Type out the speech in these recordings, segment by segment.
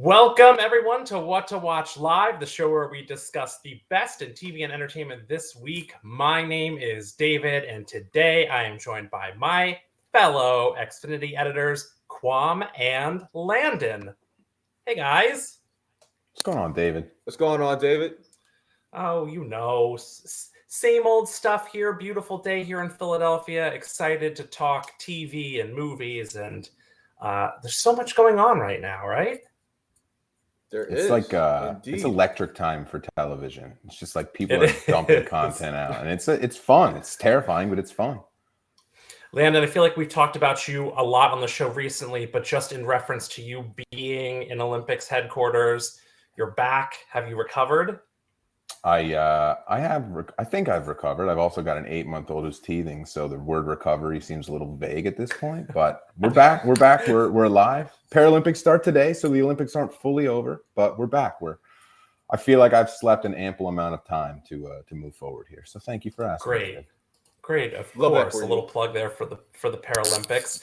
Welcome, everyone, to What to Watch Live, the show where we discuss the best in TV and entertainment this week. My name is David, and today I am joined by my fellow Xfinity editors, Quam and Landon. Hey, guys. What's going on, David? What's going on, David? Oh, you know, same old stuff here. Beautiful day here in Philadelphia. Excited to talk TV and movies, and there's so much going on right now, right? It's like it's electric time for television. It's just like people are dumping content out, and it's fun. It's terrifying, but it's fun. Landon, I feel like we've talked about you a lot on the show recently, but just in reference to you being in Olympics headquarters, you're back. Have you recovered? I think I've recovered. I've also got an 8-month-old who's teething, so the word recovery seems a little vague at this point. But we're back. We're alive. Paralympics start today, so the Olympics aren't fully over, but we're back. I feel like I've slept an ample amount of time to move forward here. So thank you for asking. Great. Of course, a little plug there for the Paralympics.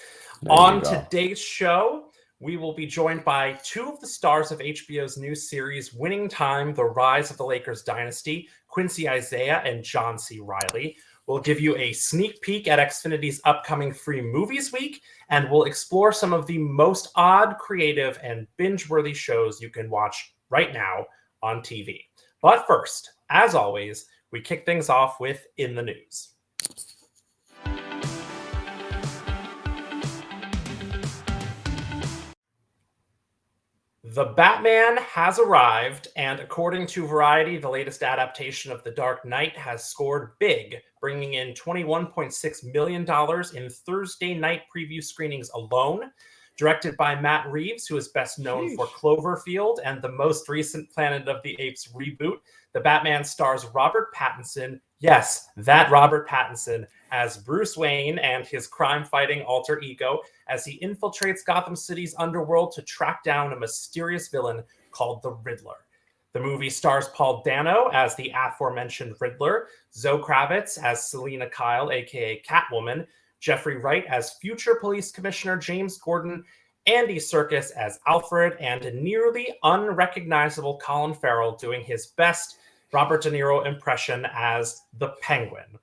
On today's show, we will be joined by two of the stars of HBO's new series, Winning Time: The Rise of the Lakers Dynasty, Quincy Isaiah and John C. Reilly. We'll give you a sneak peek at Xfinity's upcoming Free Movies Week, and we'll explore some of the most odd, creative, and binge-worthy shows you can watch right now on TV. But first, as always, we kick things off with In the News. The Batman has arrived, and according to Variety, the latest adaptation of The Dark Knight has scored big, bringing in $21.6 million in Thursday night preview screenings alone. Directed by Matt Reeves, who is best known for Cloverfield and the most recent Planet of the Apes reboot, The Batman stars Robert Pattinson, yes, that Robert Pattinson, as Bruce Wayne and his crime-fighting alter ego as he infiltrates Gotham City's underworld to track down a mysterious villain called the Riddler. The movie stars Paul Dano as the aforementioned Riddler, Zoe Kravitz as Selina Kyle, aka Catwoman, Jeffrey Wright as future police commissioner James Gordon, Andy Serkis as Alfred, and a nearly unrecognizable Colin Farrell doing his best Robert De Niro impression as the Penguin.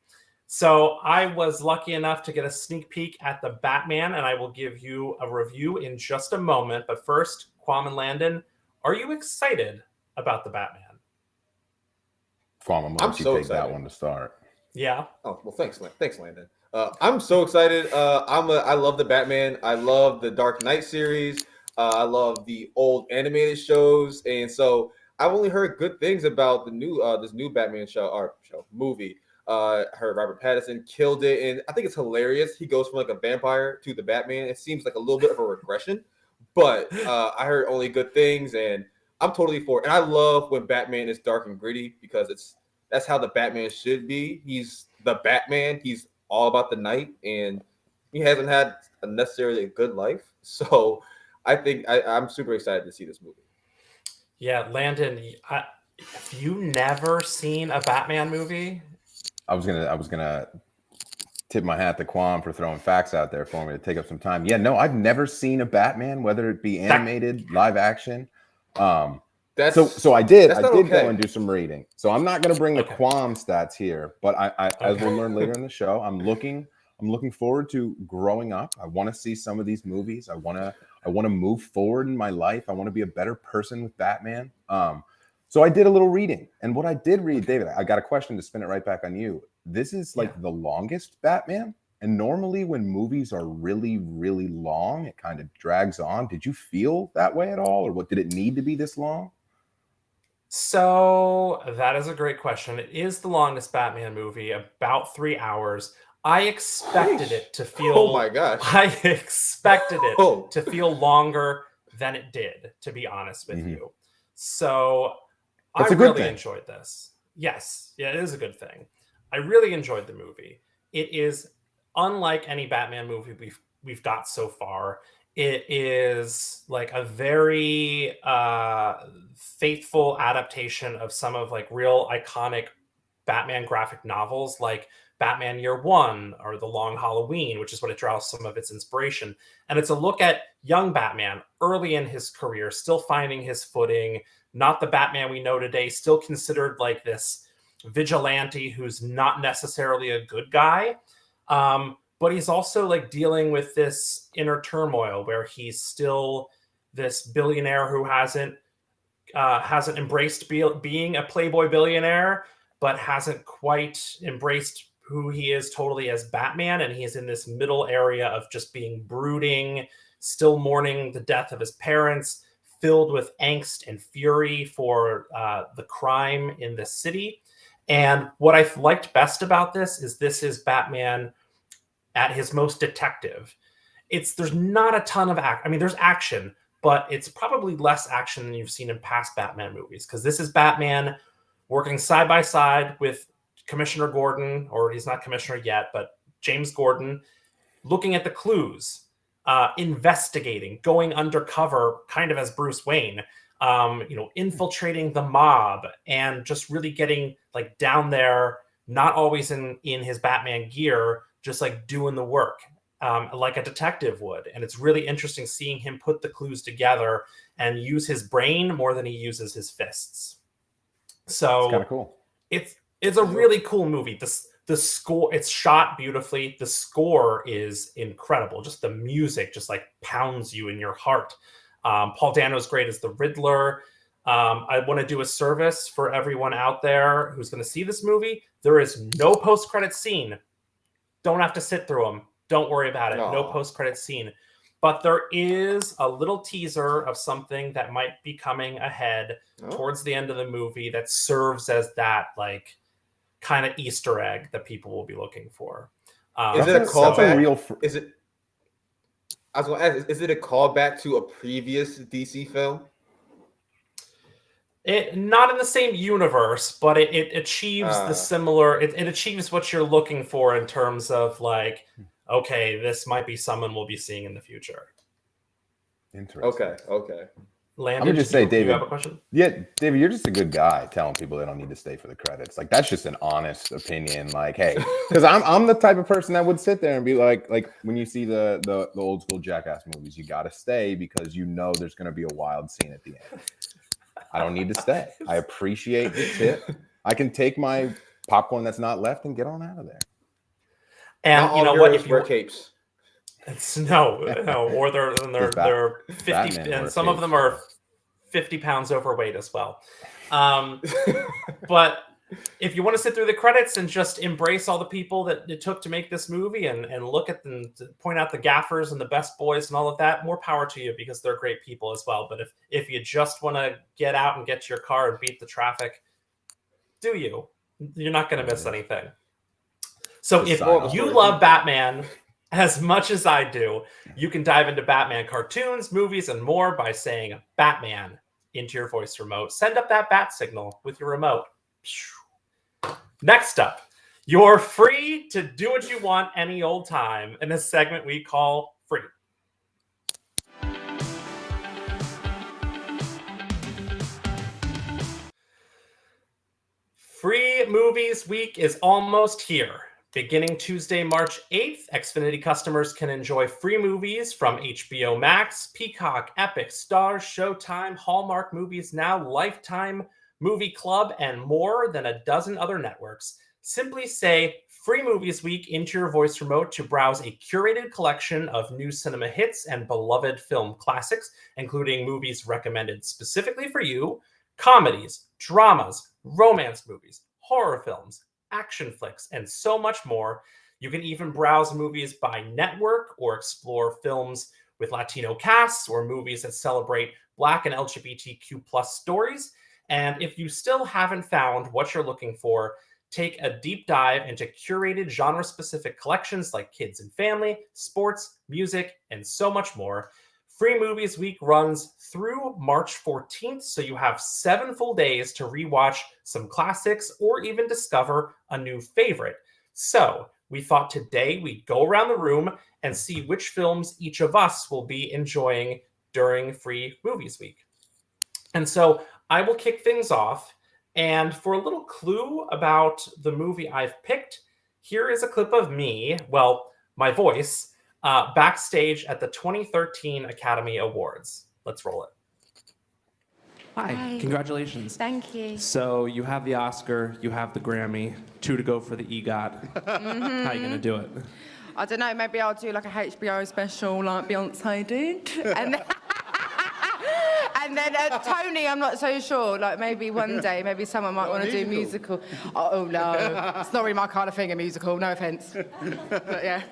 So I was lucky enough to get a sneak peek at the Batman, and I will give you a review in just a moment. But first, Quam and Landon, are you excited about the Batman? Quam, I'm going to take that one to start. Yeah. Oh, well, thanks, Landon. I'm so excited. I love the Batman. I love the Dark Knight series. I love the old animated shows, and so I've only heard good things about the new this new Batman movie. Heard Robert Pattinson killed it, and I think it's hilarious. He goes from like a vampire to the Batman. It seems like a little bit of a regression, but I heard only good things, and I'm totally for it. And I love when Batman is dark and gritty because that's how the Batman should be. He's the Batman. He's all about the night, and he hasn't had necessarily a good life. So I think I'm super excited to see this movie. Yeah, Landon, have you never seen a Batman movie? I was gonna tip my hat to Quam for throwing facts out there for me to take up some time. Yeah, no, I've never seen a Batman, whether it be animated, live action. So I did go and do some reading. So I'm not gonna bring the Quam stats here, but as we'll learn later in the show, I'm looking forward to growing up. I want to see some of these movies. I want to move forward in my life. I want to be a better person with Batman. So I did a little reading, and what I did read, David, I got a question to spin it right back on you. This is like the longest Batman, and normally when movies are really, really long, it kind of drags on. Did you feel that way at all, or what? Did it need to be this long? So that is a great question. It is the longest Batman movie, about 3 hours. I expected it to feel. Oh my gosh! I expected it to feel longer than it did, to be honest with you. So I really enjoyed this. Yes, yeah, it is a good thing. I really enjoyed the movie. It is unlike any Batman movie we've got so far. It is like a very faithful adaptation of some of like real iconic Batman graphic novels, like Batman Year One or The Long Halloween, which is what it draws some of its inspiration. And it's a look at young Batman early in his career, still finding his footing, not the Batman we know today, still considered like this vigilante who's not necessarily a good guy. But he's also like dealing with this inner turmoil where he's still this billionaire who hasn't embraced being a playboy billionaire, but hasn't quite embraced who he is totally as Batman. And he's in this middle area of just being brooding, still mourning the death of his parents, filled with angst and fury for the crime in the city. And what I liked best about this is Batman at his most detective. There's not a ton of act. I mean, there's action, but it's probably less action than you've seen in past Batman movies, because this is Batman working side by side with Commissioner Gordon, or he's not commissioner yet, but James Gordon, looking at the clues, investigating, going undercover, kind of as Bruce Wayne, infiltrating the mob, and just really getting like down there, not always in his Batman gear, just like doing the work, like a detective would. And it's really interesting seeing him put the clues together and use his brain more than he uses his fists. So it's kind of cool. It's a really cool movie. The score, it's shot beautifully. The score is incredible. Just the music just like pounds you in your heart. Paul Dano's great as the Riddler. I want to do a service for everyone out there who's going to see this movie. There is no post-credit scene. Don't have to sit through them. Don't worry about it. No post-credit scene. But there is a little teaser of something that might be coming ahead towards the end of the movie that serves as that like kind of Easter egg that people will be looking for. Is it a callback? Is it a callback to a previous DC film? Not in the same universe, but it achieves the similar. It achieves what you're looking for in terms of like, okay, this might be someone we'll be seeing in the future. Interesting. Okay. Landon, I'm gonna just say, David, you have a question? Yeah, David, you're just a good guy telling people they don't need to stay for the credits. Like, that's just an honest opinion. Like, hey, because I'm the type of person that would sit there and be like when you see the old school Jackass movies, you got to stay because you know there's going to be a wild scene at the end. I don't need to stay. I appreciate the tip. I can take my popcorn that's not left and get on out of there. And not you know what? If you wear capes. No, or they're 50, Batman and some of them are 50 pounds overweight as well. But if you want to sit through the credits and just embrace all the people that it took to make this movie and look at them, to point out the gaffers and the best boys and all of that, more power to you, because they're great people as well. But if you just want to get out and get to your car and beat the traffic, do you? You're not going to miss anything. So if you love Batman as much as I do, you can dive into Batman cartoons, movies, and more by saying Batman into your voice remote. Send up that bat signal with your remote. Next up, you're free to do what you want any old time in a segment we call Free. Free Movies Week is almost here. Beginning Tuesday, March 8th, Xfinity customers can enjoy free movies from HBO Max, Peacock, Epic, Starz, Showtime, Hallmark Movies Now, Lifetime, Movie Club, and more than a dozen other networks. Simply say Free Movies Week into your voice remote to browse a curated collection of new cinema hits and beloved film classics, including movies recommended specifically for you, comedies, dramas, romance movies, horror films, action flicks, and so much more. You can even browse movies by network or explore films with Latino casts or movies that celebrate Black and LGBTQ plus stories. And if you still haven't found what you're looking for, take a deep dive into curated genre-specific collections like kids and family, sports, music, and so much more. Free Movies Week runs through March 14th, so you have 7 full days to rewatch some classics or even discover a new favorite. So we thought today we'd go around the room and see which films each of us will be enjoying during Free Movies Week. And so I will kick things off. And for a little clue about the movie I've picked, here is a clip of me, well, my voice, backstage at the 2013 Academy Awards. Let's roll it. Hi, congratulations. Thank you. So you have the Oscar, you have the Grammy, 2 to go for the EGOT. How are you gonna do it? I don't know, maybe I'll do like a HBO special like Beyonce did. And then, and then Tony, I'm not so sure. Like maybe one day, maybe someone might want to do a musical. Oh no, it's not really my kind of thing, a musical, no offense. But yeah.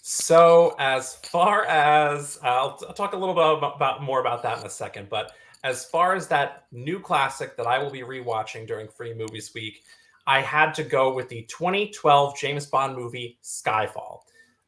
So as far as, I'll talk a little bit more about that in a second, but as far as that new classic that I will be rewatching during Free Movies Week, I had to go with the 2012 James Bond movie, Skyfall.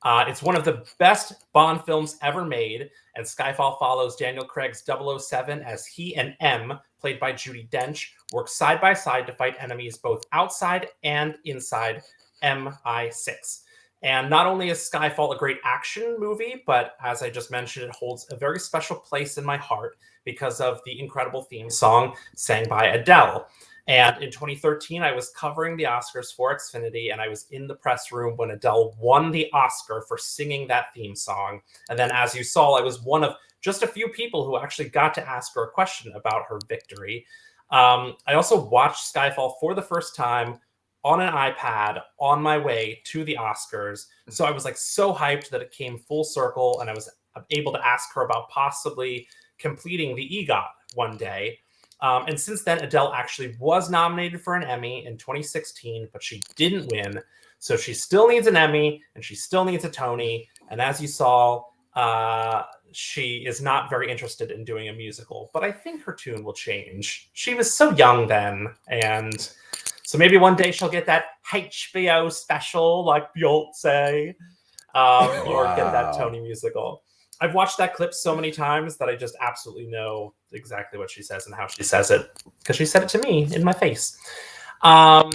It's one of the best Bond films ever made, and Skyfall follows Daniel Craig's 007 as he and M, played by Judi Dench, work side by side to fight enemies both outside and inside MI6. And not only is Skyfall a great action movie, but as I just mentioned, it holds a very special place in my heart because of the incredible theme song sang by Adele. And in 2013, I was covering the Oscars for Xfinity, and I was in the press room when Adele won the Oscar for singing that theme song. And then, as you saw, I was one of just a few people who actually got to ask her a question about her victory. I also watched Skyfall for the first time on an iPad on my way to the Oscars. So I was like so hyped that it came full circle, and I was able to ask her about possibly completing the EGOT one day. And since then, Adele actually was nominated for an Emmy in 2016, but she didn't win. So she still needs an Emmy, and she still needs a Tony. And as you saw, she is not very interested in doing a musical, but I think her tune will change. She was so young then, and so maybe one day she'll get that HBO special like Beyonce, or get that Tony musical. I've watched that clip so many times that I just absolutely know exactly what she says and how she says it, because she said it to me in my face. And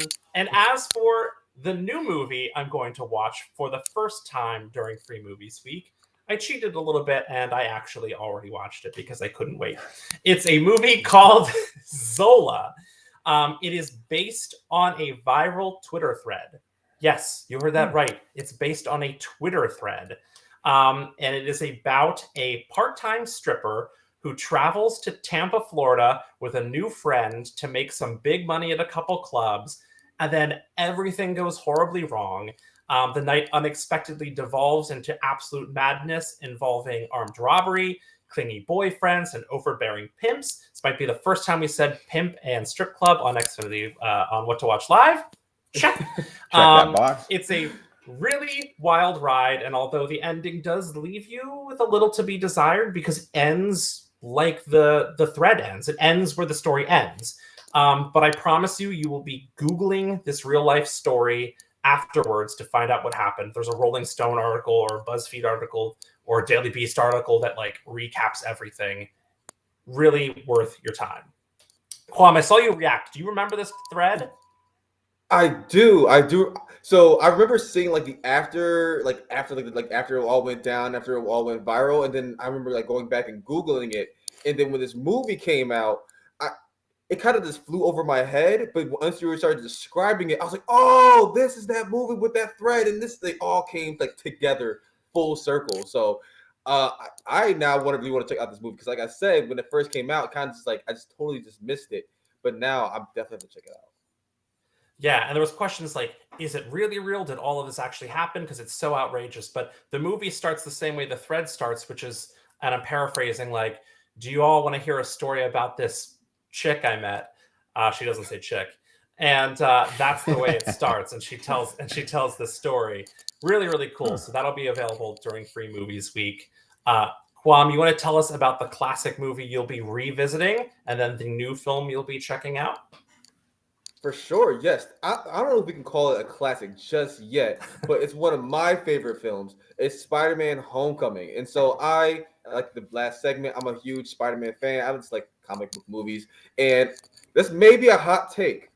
as for the new movie I'm going to watch for the first time during Free Movies Week, I cheated a little bit, and I actually already watched it because I couldn't wait. It's a movie called Zola. It is based on a viral Twitter thread. Yes, you heard that right. It's based on a Twitter thread. And it is about a part-time stripper who travels to Tampa, Florida with a new friend to make some big money at a couple clubs. And then everything goes horribly wrong. The night unexpectedly devolves into absolute madness involving armed robbery, clingy boyfriends, and overbearing pimps. This might be the first time we said pimp and strip club on Xfinity on What to Watch Live. Check. that box. It's a really wild ride, and although the ending does leave you with a little to be desired because it ends like the thread ends. It ends where the story ends. But I promise you, you will be Googling this real life story afterwards to find out what happened. There's a Rolling Stone article or a BuzzFeed article or a Daily Beast article that like recaps everything. Really worth your time. Kwame, I saw you react. Do you remember this thread? I do. So I remember seeing like after it all went down, after it all went viral, and then I remember like going back and Googling it, and then when this movie came out, it kind of just flew over my head. But once you started describing it, I was like, oh, this is that movie with that thread, and they all came like together full circle. So I now really want to check out this movie because, like I said, when it first came out, kind of just like I just totally just missed it. But now I'm definitely have to check it out. Yeah, and there was questions like, is it really real? Did all of this actually happen? Because it's so outrageous. But the movie starts the same way the thread starts, which is, and I'm paraphrasing, like, do you all want to hear a story about this chick I met? She doesn't say chick. And that's the way it starts. And she tells this story. Really, really cool. So that'll be available during Free Movies Week. Kwam, you want to tell us about the classic movie you'll be revisiting and then the new film you'll be checking out? For sure, yes. I don't know if we can call it a classic just yet, but it's one of my favorite films. It's Spider-Man Homecoming. And so I like the last segment, I'm a huge Spider-Man fan. I just like comic book movies. And this may be a hot take,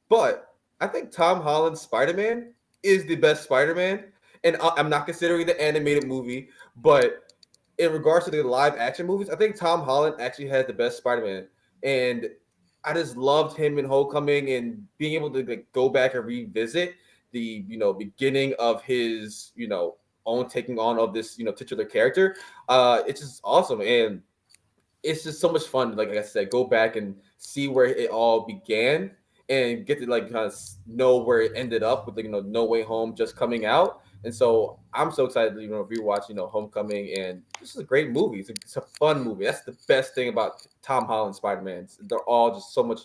but I think Tom Holland's Spider-Man is the best Spider-Man. And I'm not considering the animated movie, but in regards to the live action movies, I think Tom Holland actually has the best Spider-Man. And I just loved him in Homecoming and being able to like go back and revisit the beginning of his own taking on of this titular character. It's just awesome, and it's just so much fun. Like I said, go back and see where it all began and get to like kind of know where it ended up with No Way Home just coming out. And so I'm so excited to rewatch Homecoming, and this is a great movie. It's a fun movie. That's the best thing about Tom Holland Spider-Man. They're all just so much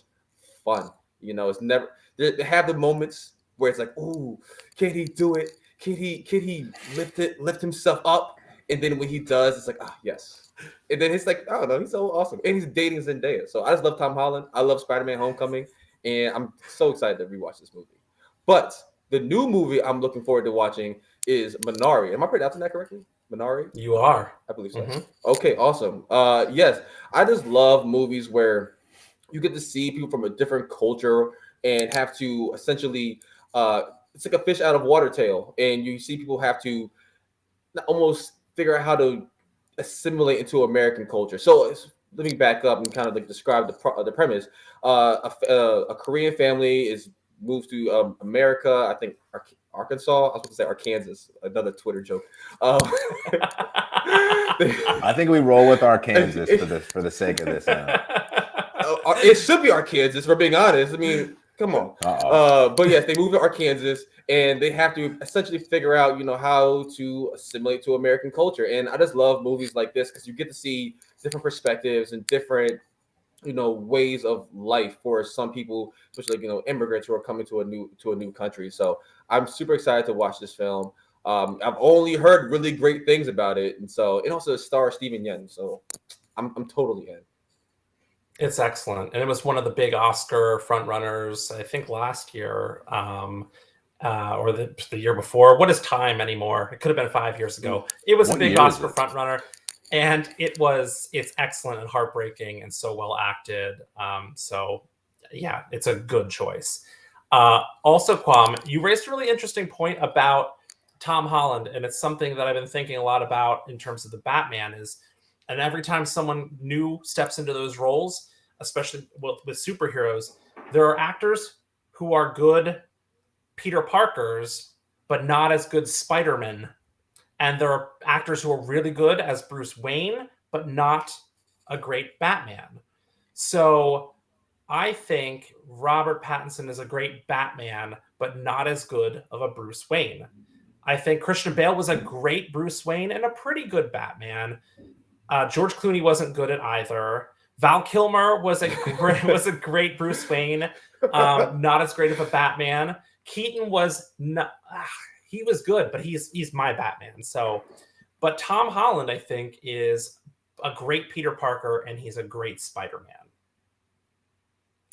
fun. It's never they have the moments where it's like, ooh, can he do it? Can he lift himself up? And then when he does, it's like, ah, yes. And then it's like, I don't know, he's so awesome. And he's dating Zendaya. So I just love Tom Holland. I love Spider-Man Homecoming. And I'm so excited to rewatch this movie. But the new movie I'm looking forward to watching is Minari. Am I pronouncing that correctly? Minari? You are. I believe so. Mm-hmm. Okay, awesome. Yes, I just love movies where you get to see people from a different culture and have to essentially, it's like a fish out of water tale. And you see people have to almost figure out how to assimilate into American culture. So let me back up and kind of like describe the premise. A Korean family moves to America. I think Arkansas. I was supposed to say Arkansas. Another Twitter joke. I think we roll with Arkansas for the sake of this. It should be Arkansas, if we're being honest. I mean, come on. But yes, they move to Arkansas, and they have to essentially figure out, how to assimilate to American culture. And I just love movies like this because you get to see different perspectives and different, ways of life for some people, especially immigrants who are coming to a new country. So I'm super excited to watch this film. I've only heard really great things about it, and also stars Steven Yeun. So I'm totally in. It's excellent, and it was one of the big Oscar frontrunners, I think, last year. Or the year before. What is time anymore? It could have been 5 years ago. It was a big Oscar frontrunner, and it's excellent and heartbreaking and so well acted. So yeah, it's a good choice. Also, Kwam, you raised a really interesting point about Tom Holland, and it's something that I've been thinking a lot about in terms of the Batman and every time someone new steps into those roles, especially with superheroes, there are actors who are good Peter Parkers, but not as good Spider-Man. And there are actors who are really good as Bruce Wayne, but not a great Batman. So I think Robert Pattinson is a great Batman, but not as good of a Bruce Wayne. I think Christian Bale was a great Bruce Wayne and a pretty good Batman. George Clooney wasn't good at either. Val Kilmer was a great Bruce Wayne, not as great of a Batman. Keaton was not, he was good, but he's my Batman. So, but Tom Holland, I think, is a great Peter Parker, and he's a great Spider-Man.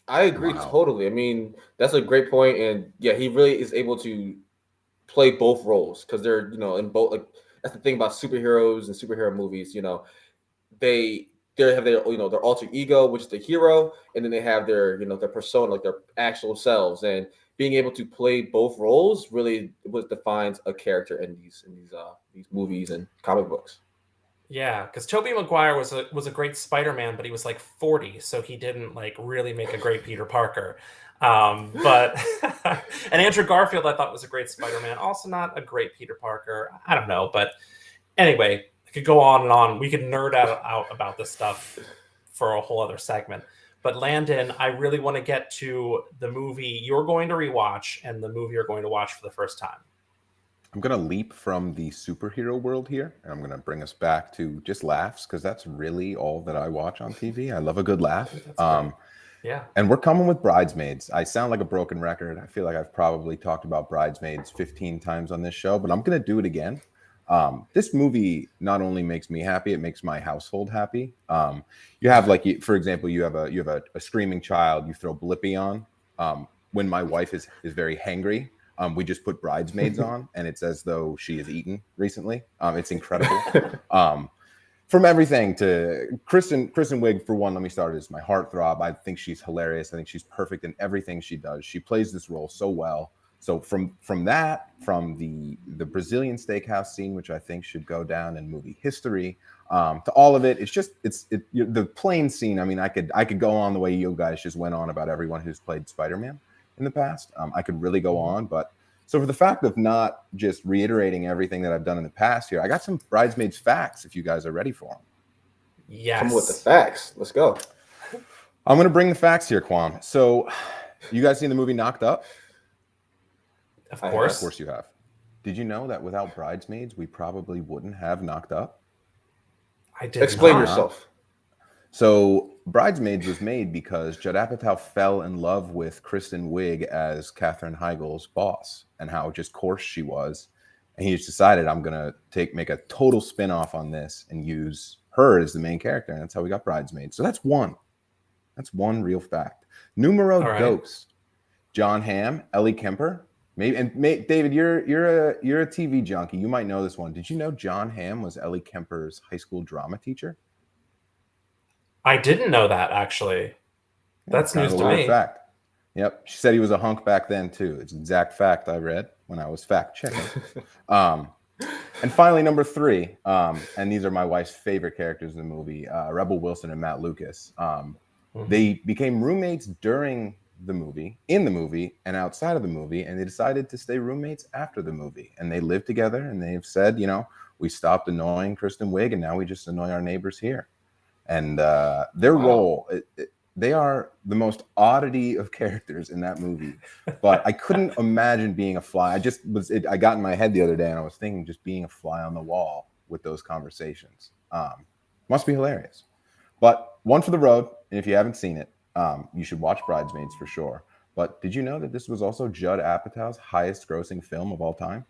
I agree totally. I mean, that's a great point, and yeah, he really is able to play both roles because they're in both. Like that's the thing about superheroes and superhero movies. They have their their alter ego, which is the hero, and then they have their their persona, like their actual selves, and being able to play both roles really what defines a character in these movies and comic books. Yeah, because Tobey Maguire was a great Spider-Man, but he was like 40, so he didn't like really make a great Peter Parker. But and Andrew Garfield I thought was a great Spider-Man, also not a great Peter Parker. I don't know, but anyway, I could go on and on. We could nerd out about this stuff for a whole other segment. But Landon, I really want to get to the movie you're going to rewatch and the movie you're going to watch for the first time. I'm going to leap from the superhero world here, and I'm going to bring us back to just laughs, because that's really all that I watch on TV. I love a good laugh. Yeah. And we're coming with Bridesmaids. I sound like a broken record. I feel like I've probably talked about Bridesmaids 15 times on this show, but I'm going to do it again. This movie not only makes me happy, it makes my household happy. You have for example, you have a screaming child, you throw Blippi on. When my wife is very hangry, we just put Bridesmaids on, and it's as though she has eaten recently. It's incredible. From everything to Kristen Wiig, for one, let me start as my heartthrob. I think she's hilarious. I think she's perfect in everything she does. She plays this role so well. So from the Brazilian steakhouse scene, which I think should go down in movie history, to all of it, the plane scene. I mean, I could go on the way you guys just went on about everyone who's played Spider-Man in the past. I could really go on, but so for the fact of not just reiterating everything that I've done in the past here, I got some Bridesmaids facts if you guys are ready for them. Yes. Come with the facts. Let's go. I'm going to bring the facts here, Kwam. So you guys seen the movie Knocked Up? Of course. Of course you have. Did you know that without Bridesmaids, we probably wouldn't have Knocked Up? I did. Explain not. yourself. So Bridesmaids was made because Judd Apatow fell in love with Kristen Wiig as Katherine Heigl's boss and how just coarse she was. And he just decided, I'm going to make a total spin-off on this and use her as the main character. And that's how we got Bridesmaids. So that's one. That's one real fact. Numero dos. John Hamm, Ellie Kemper. David, you're a TV junkie. You might know this one. Did you know John Hamm was Ellie Kemper's high school drama teacher? I didn't know that, actually. That's news to me. Fact. Yep. She said he was a hunk back then, too. It's an exact fact I read when I was fact checking. And finally, number 3, and these are my wife's favorite characters in the movie, Rebel Wilson and Matt Lucas. They became roommates during the movie, in the movie, and outside of the movie, and they decided to stay roommates after the movie. And they lived together, and they've said, we stopped annoying Kristen Wiig, and now we just annoy our neighbors here. And their role, they are the most oddity of characters in that movie. But I couldn't imagine being a fly. I got in my head the other day, and I was thinking just being a fly on the wall with those conversations. Must be hilarious. But one for the road, and if you haven't seen it, you should watch Bridesmaids for sure. But did you know that this was also Judd Apatow's highest grossing film of all time?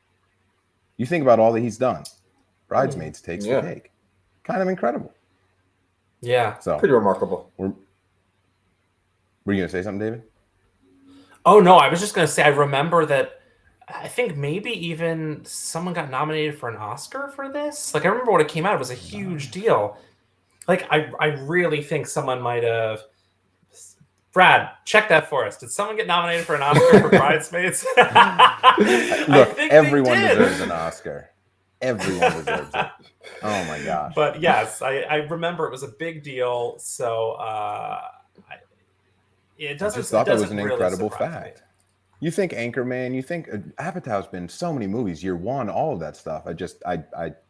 You think about all that he's done. Bridesmaids takes the cake. Kind of incredible. Yeah. So pretty remarkable. Were you going to say something, David? Oh, no. I was just going to say, I remember that I think maybe even someone got nominated for an Oscar for this. Like, I remember when it came out, it was a huge deal. Like, I really think someone might have... Brad, check that for us. Did someone get nominated for an Oscar for Bridesmaids? Look, everyone deserves an Oscar. Everyone deserves it. Oh, my gosh. But yes, I remember it was a big deal. So it doesn't. I just thought that was an really incredible fact. You think Anchorman, you think Apatow's been in so many movies, Year One, all of that stuff. I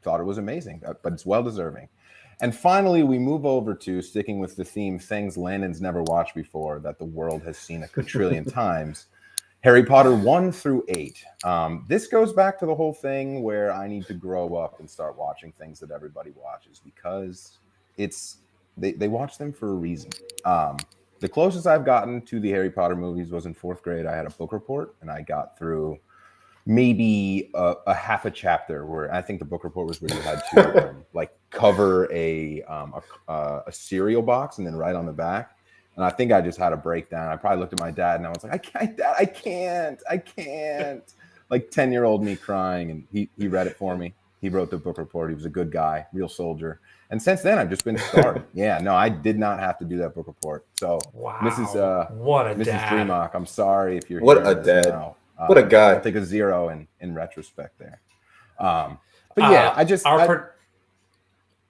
thought it was amazing, but it's well deserving. And finally, we move over to sticking with the theme, things Landon's never watched before that the world has seen a quadrillion times. Harry Potter 1 through 8. This goes back to the whole thing where I need to grow up and start watching things that everybody watches because they watch them for a reason. The closest I've gotten to the Harry Potter movies was in 4th grade. I had a book report and I got through maybe a half a chapter where I think the book report was where you had to cover a cereal box and then write on the back. And I think I just had a breakdown. I probably looked at my dad and I was like, I can't. Like 10-year-old me crying. And he read it for me. He wrote the book report. He was a good guy, real soldier. And since then, I've just been scarred. Yeah, no, I did not have to do that book report. So, wow. Mrs. Dad. Dreamock, I'm sorry if you're what hearing a this dad. now. What a guy. I'll take a 0 in retrospect there. But yeah,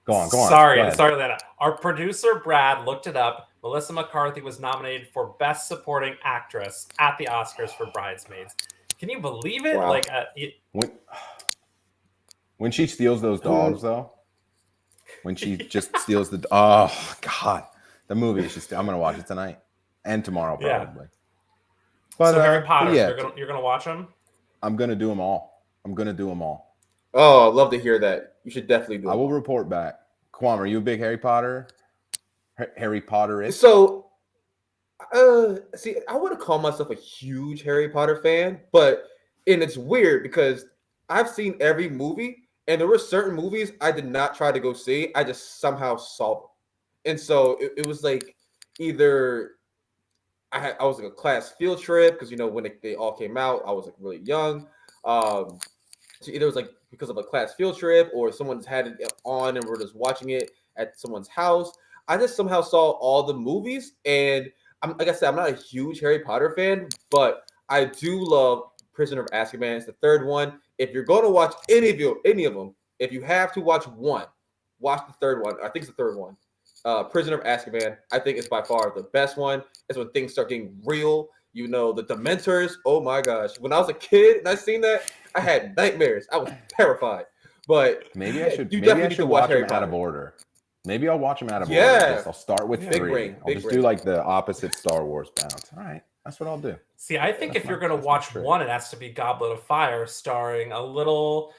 go on. Sorry, Lana. Our producer, Brad, looked it up. Melissa McCarthy was nominated for Best Supporting Actress at the Oscars for Bridesmaids. Can you believe it? Wow. When she steals those dogs, though, when she just steals oh, God. The movie is just, I'm going to watch it tonight and tomorrow, probably. Yeah. But, so Harry Potter, yeah, you're gonna watch them? I'm going to do them all. Oh, I'd love to hear that. You should definitely do it. I will report back. Kwam, are you a big Harry Potter? Harry Potter-ish? So, see, I wouldn't call myself a huge Harry Potter fan, and it's weird because I've seen every movie, and there were certain movies I did not try to go see. I just somehow saw them. And so it was like either I was like a class field trip because, when they all came out, I was like really young. So either it was like because of a class field trip or someone's had it on and we're just watching it at someone's house. I just somehow saw all the movies, and like I said, I'm not a huge Harry Potter fan, but I do love Prisoner of Azkaban is the third one. If you're going to watch any of them, if you have to watch one, watch the third one. I think it's the third one. Prisoner of Azkaban, I think it's by far the best one. It's when things start getting real. You know, the Dementors. Oh my gosh! When I was a kid and I seen that, I had nightmares. I was terrified. But maybe I should. You Maybe definitely I need should to watch watch Harry them out Potter. of order. Maybe I'll watch them out of Yeah. order. I'll start with Big 3. brain, I'll big just brain. do like the opposite Star Wars bounce. All right, that's what I'll do. See, I think if you're going to that's my watch trick. one, it has to be Goblet of Fire, starring a little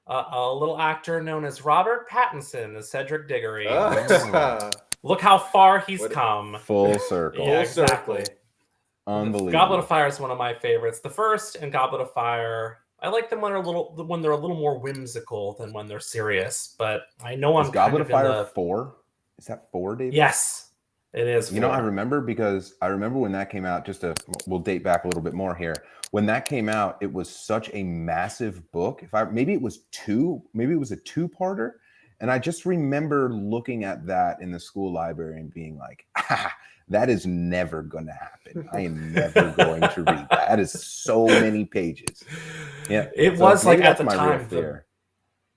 actor known as Robert Pattinson as Cedric Diggory. Look how far he's come. Full circle. Yeah, Full exactly. circle. Unbelievable. Goblet of Fire is one of my favorites. The first and Goblet of Fire, I like them when they're a little more whimsical than when they're serious. But I know Is I'm Goblet of kind Fire of 4? Is that 4, David? Yes, it is. You know, 4. I remember when that came out. We'll date back a little bit more here. When that came out, it was such a massive book. Maybe it was a 2-parter, and I just remember looking at that in the school library and being like, that is never going to happen. I am never going to read that. That is so many pages. Yeah, It so was like maybe at that's the my real time. fear.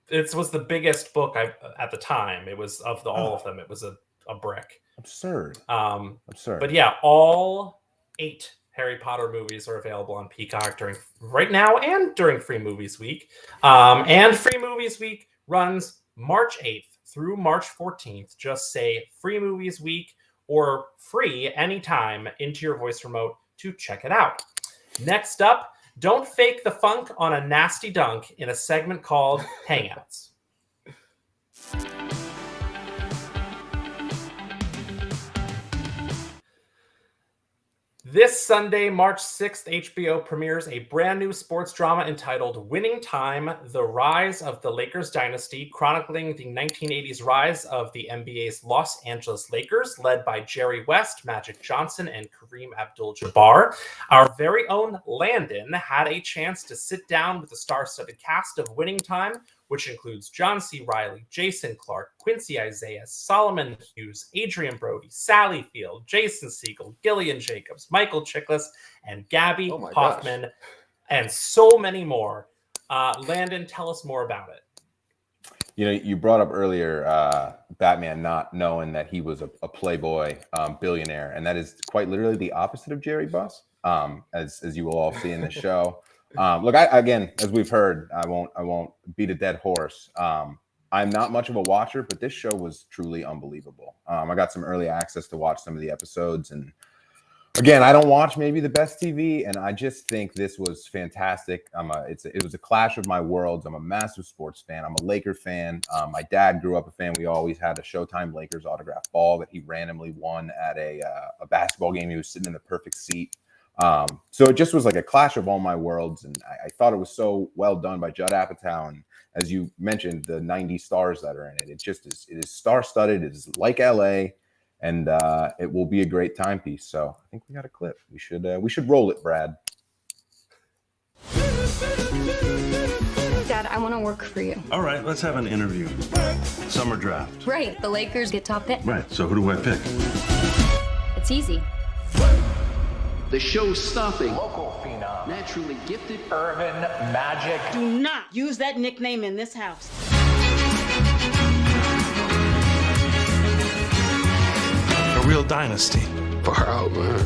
It was the biggest book at the time. It was all of them. It was a brick. Absurd. Absurd. But yeah, all 8 Harry Potter movies are available on Peacock right now and during Free Movies Week. And Free Movies Week runs March 8th through March 14th. Just say Free Movies Week or free anytime into your voice remote to check it out. Next up, don't fake the funk on a nasty dunk in a segment called Hangouts. This Sunday, March 6th, HBO premieres a brand new sports drama entitled Winning Time, The Rise of the Lakers Dynasty, chronicling the 1980s rise of the NBA's Los Angeles Lakers, led by Jerry West, Magic Johnson, and Kareem Abdul-Jabbar. Our very own Landon had a chance to sit down with the star-studded cast of Winning Time, which includes John C. Reilly, Jason Clarke, Quincy Isaiah, Solomon Hughes, Adrian Brody, Sally Field, Jason Segel, Gillian Jacobs, Michael Chiklis, and Gabby Hoffman, and so many more. Landon, tell us more about it. You know, you brought up earlier Batman not knowing that he was a playboy billionaire, and that is quite literally the opposite of Jerry Buss, as you will all see in the show. Look, again, as we've heard, I won't beat a dead horse. I'm not much of a watcher, but this show was truly unbelievable. I got some early access to watch some of the episodes, and again, I don't watch maybe the best TV, and I just think this was fantastic. It was a clash of my worlds. I'm a massive sports fan. I'm a Laker fan. My dad grew up a fan. We always had a Showtime Lakers autograph ball that he randomly won at a basketball game. He was sitting in the perfect seat. So it just was like a clash of all my worlds, and I thought it was so well done by Judd Apatow, and as you mentioned, the 90 stars that are in it. It is star-studded. It is like LA, and it will be a great timepiece. So I think we got a clip. We should roll it, Brad. Dad, I want to work for you. All right, let's have an interview. Summer draft. Right, the Lakers get top pick. Right, so who do I pick? It's easy. The show-stopping, local phenom, naturally gifted, Irvin Magic. Do not use that nickname in this house. A real dynasty. Far out, man.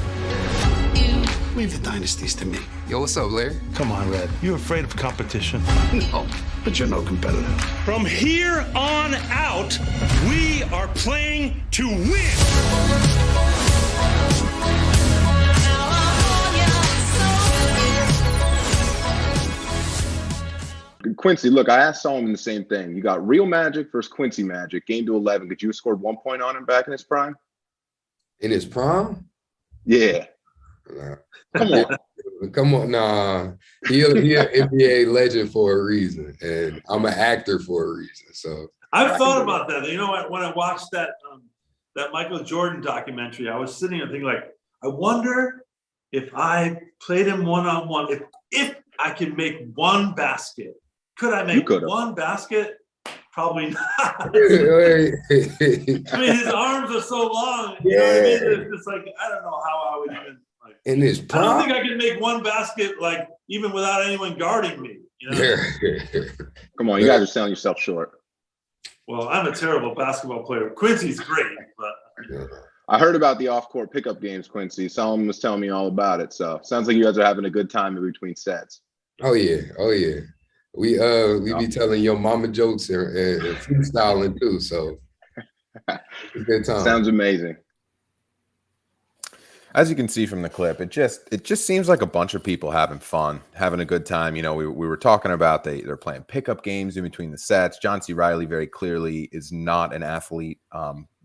Leave the dynasties to me. Yo, what's up, Larry? Come on, Red. You afraid of competition? No, but you're no competitor. From here on out, we are playing to win. Quincy, look, I asked Solomon the same thing. You got Real Magic versus Quincy Magic, game to 11. Could you have scored 1 point on him back in his prime? In his prime? Yeah. Nah. Come on. Come on. Nah. He an NBA legend for a reason, and I'm an actor for a reason. So I've thought about that. You know what? When I watched that Michael Jordan documentary, I was sitting there thinking, like, I wonder if I played him one-on-one, if I could make one basket. Could I make one basket? Probably not. I mean, his arms are so long. You know what I mean? It's just like, I don't know how I would even In his I don't prime? think I can make one basket like even without anyone guarding me. You know? Yeah. Come on, you guys are selling yourself short. Well, I'm a terrible basketball player. Quincy's great, but I heard about the off-court pickup games, Quincy. Someone was telling me all about it. So sounds like you guys are having a good time in between sets. Oh yeah. We be telling your mama jokes and freestyling too. So it's a good time. Sounds amazing. As you can see from the clip, it just seems like a bunch of people having fun, having a good time. You know, we were talking about they're playing pickup games in between the sets. John C. Reilly very clearly is not an athlete,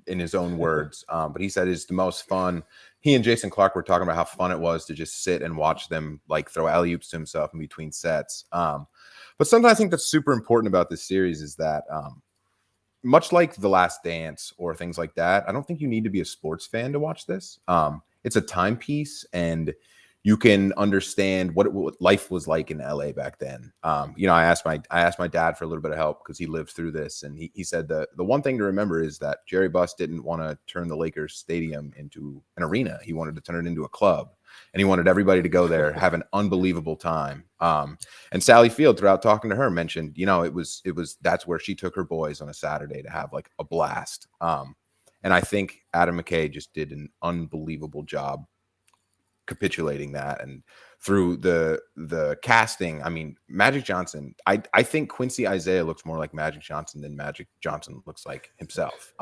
in his own words, but he said it's the most fun. He and Jason Clark were talking about how fun it was to just sit and watch them like throw alley-oops to himself in between sets. But something I think that's super important about this series is that much like The Last Dance or things like that, I don't think you need to be a sports fan to watch this. It's a timepiece, and you can understand what life was like in LA back then. You know, I asked my dad for a little bit of help because he lived through this, and he said the one thing to remember is that Jerry Buss didn't want to turn the Lakers stadium into an arena. He wanted to turn it into a club, and he wanted everybody to go there, have an unbelievable time. And Sally Field, throughout talking to her, mentioned, you know, it was that's where she took her boys on a Saturday to have like a blast. And I think Adam McKay just did an unbelievable job capitulating that. And through the casting, I mean, Magic Johnson, I think Quincy Isaiah looks more like Magic Johnson than Magic Johnson looks like himself.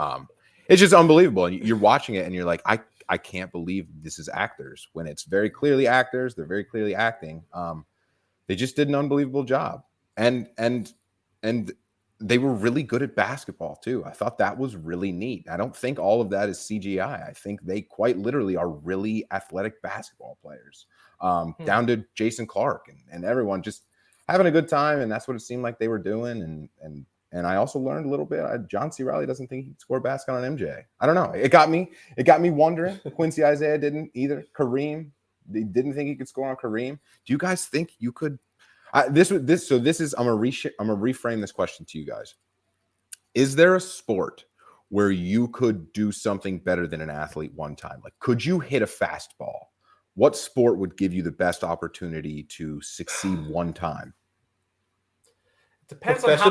It's just unbelievable. And you're watching it and you're like, I can't believe this is actors when it's very clearly actors. They're very clearly acting. They just did an unbelievable job. And they were really good at basketball too. I thought that was really neat. I don't think all of that is CGI. I think they quite literally are really athletic basketball players, down to Jason Clark and everyone just having a good time. And that's what it seemed like they were doing. And I also learned a little bit. John C. Reilly doesn't think he could score a basket on MJ. I don't know. It got me wondering. Quincy Isaiah didn't either. Kareem, they didn't think he could score on Kareem. Do you guys think you could? I'm gonna reframe this question to you guys. Is there a sport where you could do something better than an athlete one time? Like, could you hit a fastball? What sport would give you the best opportunity to succeed one time? Depends on how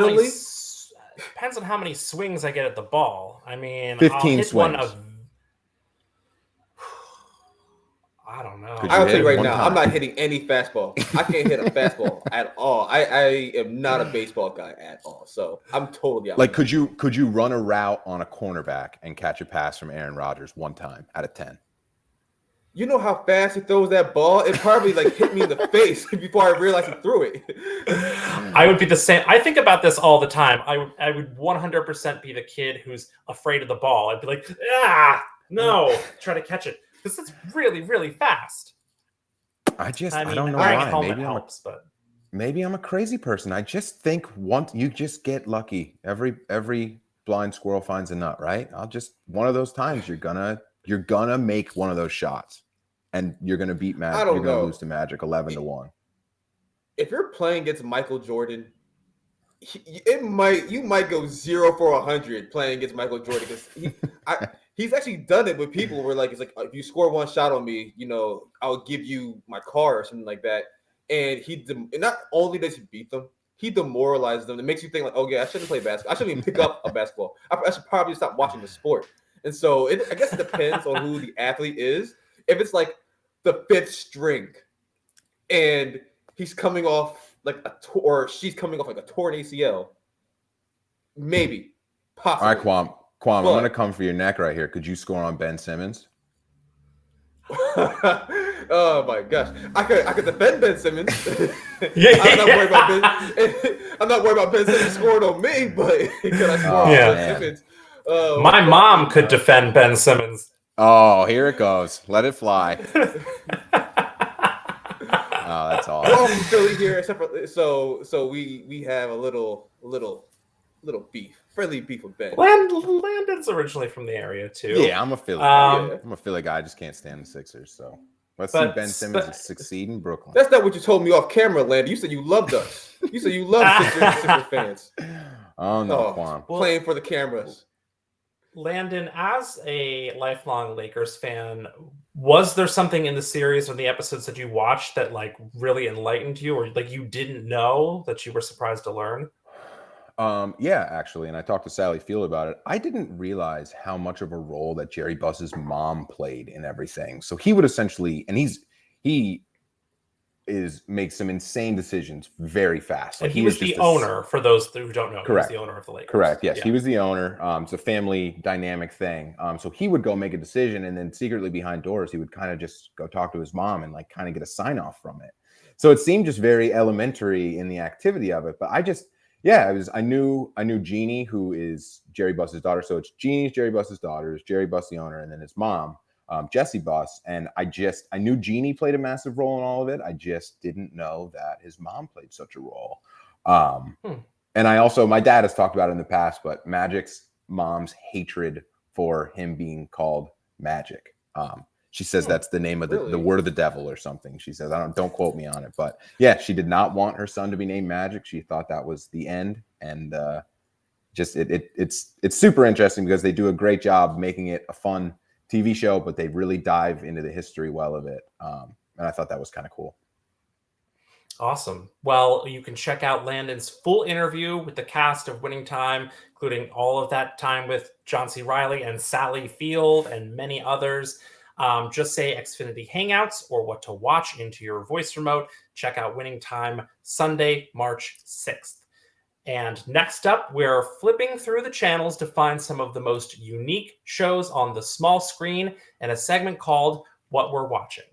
many swings I get at the ball. I mean, 15 I'll hit swings. one of. I don't know. I'll tell you right now, I'm not hitting any fastball. I can't hit a fastball at all. I am not a baseball guy at all. So I'm totally out. Like, could you run a route on a cornerback and catch a pass from Aaron Rodgers one time out of 10? You know how fast he throws that ball? It probably like hit me in the face before I realized he threw it. I would be the same. I think about this all the time. I would 100% be the kid who's afraid of the ball. I'd be like, no, try to catch it. Because it's really, really fast. I don't know why. Maybe I'm a crazy person. I just think you just get lucky. Every blind squirrel finds a nut, right? One of those times you're gonna make one of those shots, and you're gonna beat Magic. You're gonna lose to Magic 11-1. If you're playing against Michael Jordan, you might go 0 for 100 playing against Michael Jordan because he's actually done it with people where like it's like, if you score one shot on me, you know, I'll give you my car or something like that. And not only does he beat them, he demoralizes them. It makes you think like, oh yeah, I shouldn't play basketball. I shouldn't even pick up a basketball. I should probably stop watching the sport. And so I guess it depends on who the athlete is. If it's like the fifth string and he's coming off like or she's coming off like a torn ACL, maybe, possibly. All right, Kwame, I'm going to come for your neck right here. Could you score on Ben Simmons? Oh my gosh, I could defend Ben Simmons. I'm not worried about Ben Simmons scoring on me, but could I score on Ben Simmons? My mom could defend Ben Simmons. Oh, here it goes. Let it fly. Oh, that's awesome. We're all from Philly here, except for so we have a little beef, friendly beef with Ben. Landon's originally from the area too. Yeah, I'm a Philly guy. I'm a Philly guy. I just can't stand the Sixers. So let's see Ben Simmons succeed in Brooklyn. That's not what you told me off camera, Landon. You said you loved us. You said you loved Sixers fans. Oh no, Kwame. Playing for the cameras. Landon, as a lifelong Lakers fan, Was there something in the series or the episodes that you watched that like really enlightened you, or like you didn't know that you were surprised to learn? Yeah, actually, and I talked to Sally Field about it. I didn't realize how much of a role that Jerry Buss's mom played in everything. So he would essentially, and he makes some insane decisions very fast. And Like he was is the owner, for those who don't know. Correct. He was the owner of the Lakers. Correct. Yes, Yeah. he was the owner. It's a family dynamic thing. So he would go make a decision, and then secretly behind doors, he would kind of just go talk to his mom and like kind of get a sign off from it. So it seemed just very elementary in the activity of it. But I knew Jeannie, who is Jerry Buss's daughter. So it's Jeannie's Jerry Buss's daughter, is Jerry Buss the owner, and then his mom, Jessie Buss. And I knew Jeannie played a massive role in all of it. I just didn't know that his mom played such a role. And my dad has talked about it in the past, but Magic's mom's hatred for him being called Magic. She says that's the name of the word of the devil or something. She says, don't quote me on it, but yeah, she did not want her son to be named Magic. She thought that was the end. And it's super interesting because they do a great job making it a fun TV show, but they really dive into the history well of it. And I thought that was kind of cool. Awesome. Well, you can check out Landon's full interview with the cast of Winning Time, including all of that time with John C. Reilly and Sally Field and many others. Just say Xfinity Hangouts or what to watch into your voice remote. Check out Winning Time Sunday, March 6th. And next up, we're flipping through the channels to find some of the most unique shows on the small screen in a segment called What We're Watching.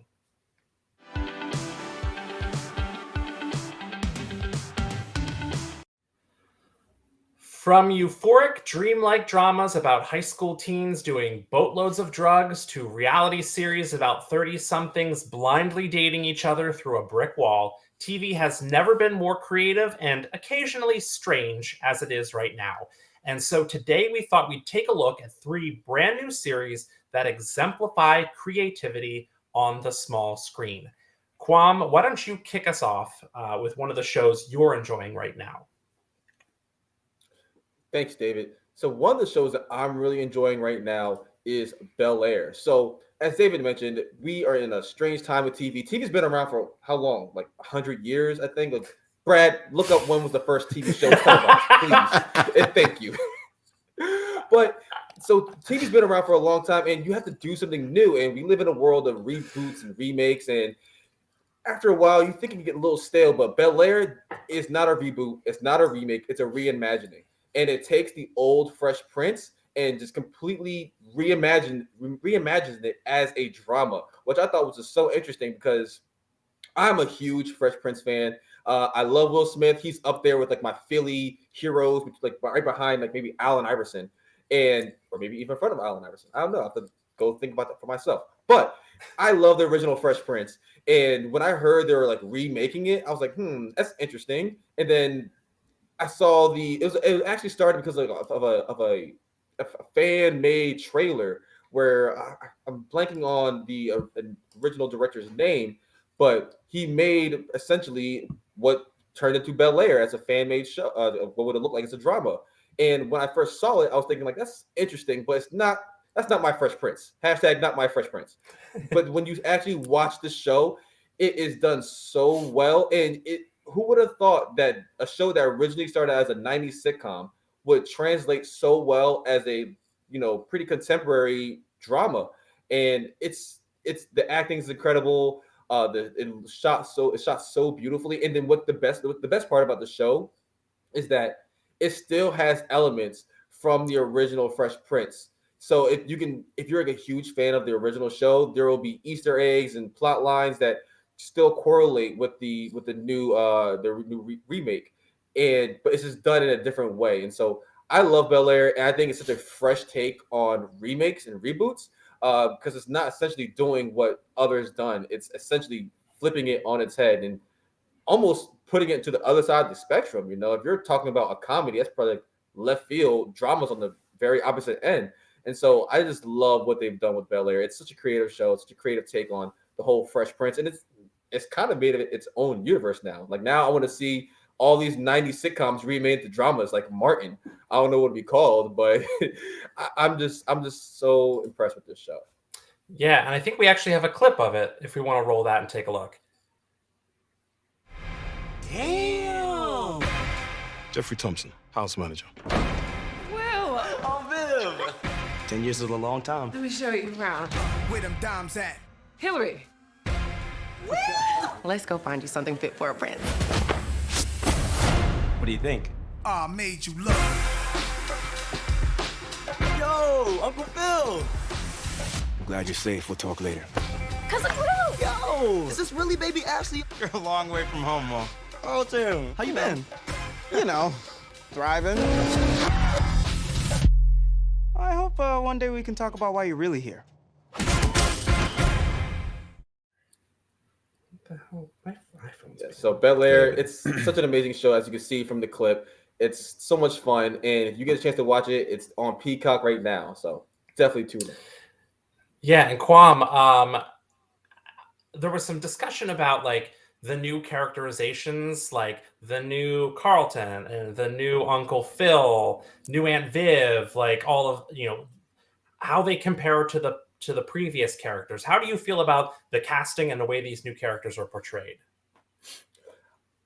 From euphoric, dreamlike dramas about high school teens doing boatloads of drugs to reality series about 30-somethings blindly dating each other through a brick wall, TV has never been more creative and occasionally strange as it is right now. And so today we thought we'd take a look at 3 brand new series that exemplify creativity on the small screen. Kwam, why don't you kick us off with one of the shows you're enjoying right now? Thanks, David. So one of the shows that I'm really enjoying right now is Bel-Air. So as David mentioned, we are in a strange time with TV. TV's been around for how long? Like 100 years, I think. Like, Brad, look up when was the first TV show televised, please. And thank you. But so TV's been around for a long time, and you have to do something new. And we live in a world of reboots and remakes. And after a while, you think it can get a little stale. But Bel-Air is not a reboot. It's not a remake. It's a reimagining. And it takes the old Fresh Prince and just completely reimagines it as a drama, which I thought was just so interesting because I'm a huge Fresh Prince fan. I love Will Smith. He's up there with like my Philly heroes, which like right behind like maybe Allen Iverson, or maybe even in front of Allen Iverson. I don't know. I have to go think about that for myself. But I love the original Fresh Prince, and when I heard they were like remaking it, I was like, that's interesting. And then I saw it actually started because of a fan-made trailer where I'm blanking on the original director's name, but he made essentially what turned into Bel-Air as a fan-made show. What would it look like as a drama? And when I first saw it, I was thinking like, that's interesting, but that's not my Fresh Prince. # not my Fresh Prince. But when you actually watch the show, it is done so well, and who would have thought that a show that originally started as a 90s sitcom would translate so well as a, pretty contemporary drama? And it's the acting is incredible. It's shot so beautifully. And then the best part about the show is that it still has elements from the original Fresh Prince. So if you're like a huge fan of the original show, there will be Easter eggs and plot lines that still correlate with the new remake, but it's just done in a different way. And so I love Bel-Air, and I think it's such a fresh take on remakes and reboots because it's not essentially doing what others done. It's essentially flipping it on its head and almost putting it to the other side of the spectrum. If you're talking about a comedy, that's probably like left field. Drama's on the very opposite end. And so I just love what they've done with Bel-Air. It's such a creative show. It's such a creative take on the whole Fresh Prince, and it's kind of made it its own universe now. Like now I want to see all these 90s sitcoms remade to dramas like Martin. I don't know what it'd be called, but I'm just so impressed with this show. Yeah, and I think we actually have a clip of it if we want to roll that and take a look. Damn! Jeffrey Thompson, house manager. Will! Oh, Viv! 10 years is a long time. Let me show you around. Where them dimes at? Hillary. Let's go find you something fit for a prince. What do you think? I made you look. Yo, Uncle Phil! I'm glad you're safe. We'll talk later. Cousin Will! Yo! Is this really baby Ashley? You're a long way from home, Mom. Oh, Tim. How you been? You know, thriving. I hope one day we can talk about why you're really here. What the hell? My iPhone's So Bel-Air, it's such an amazing show, as you can see from the clip. It's so much fun, and if you get a chance to watch it, it's on Peacock right now. So definitely tune in. Yeah, and Quam, there was some discussion about like the new characterizations, like the new Carlton and the new Uncle Phil, new Aunt Viv, like all of how they compare to the previous characters. How do you feel about the casting and the way these new characters are portrayed?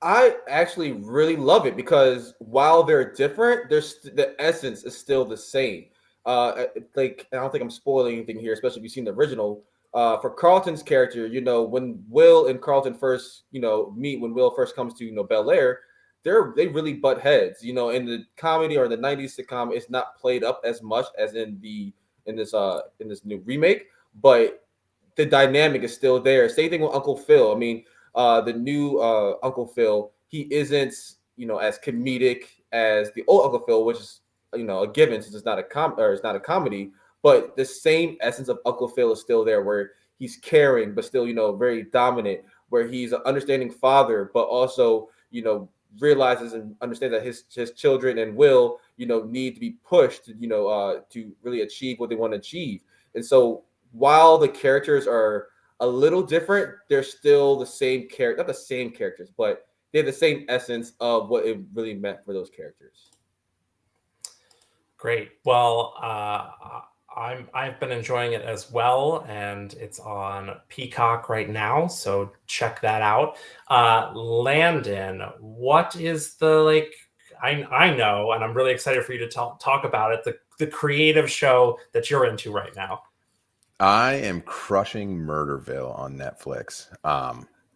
I actually really love it because while they're different, the essence is still the same. Like I don't think I'm spoiling anything here, especially if you've seen the original. For Carlton's character, when Will and Carlton first, meet, when Will first comes to, Bel-Air, they really butt heads. In the comedy or the '90s sitcom, it's not played up as much as in this new remake, but the dynamic is still there. Same thing with Uncle Phil. I mean, the new Uncle Phil, he isn't, as comedic as the old Uncle Phil, which is, a given since it's not a comedy. But the same essence of Uncle Phil is still there, where he's caring, but still, very dominant, where he's an understanding father, but also, realizes and understands that his children and Will, need to be pushed, to really achieve what they want to achieve. And so while the characters are a little different, they're still the same character, not the same characters, but they have the same essence of what it really meant for those characters. Great. Well, I've been enjoying it as well, and it's on Peacock right now, so check that out. Landon, what is the I know, and I'm really excited for you to talk about it, the creative show that you're into right now. I am crushing Murderville on Netflix.